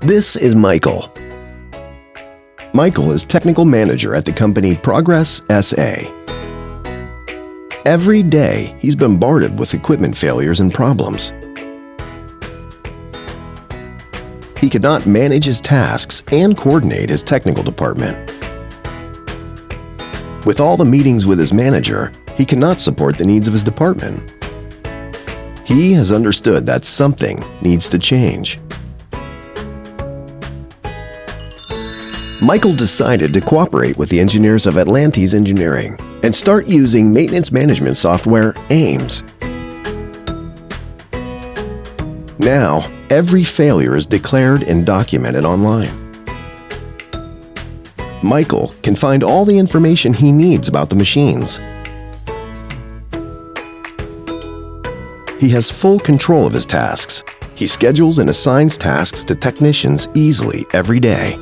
This is Michael. Michael is technical manager at the company Progress SA. Every day, he's bombarded with equipment failures and problems. He cannot manage his tasks and coordinate his technical department. With all the meetings with his manager, he cannot support the needs of his department. He has understood that something needs to change. Michael decided to cooperate with the engineers of ATLANTIS Engineering and start using maintenance management software AIMMS. Now, every failure is declared and documented online. Michael can find all the information he needs about the machines. He has full control of his tasks. He schedules and assigns tasks to technicians easily every day.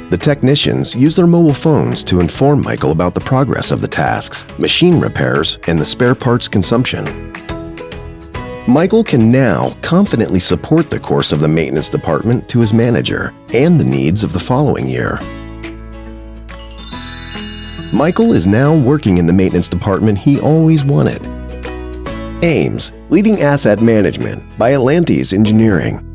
The technicians use their mobile phones to inform Michael about the progress of the tasks, machine repairs, and the spare parts consumption. Michael can now confidently support the course of the maintenance department to his manager and the needs of the following year. Michael is now working in the maintenance department he always wanted. AIMMS, Leading Asset Management by ATLANTIS Engineering.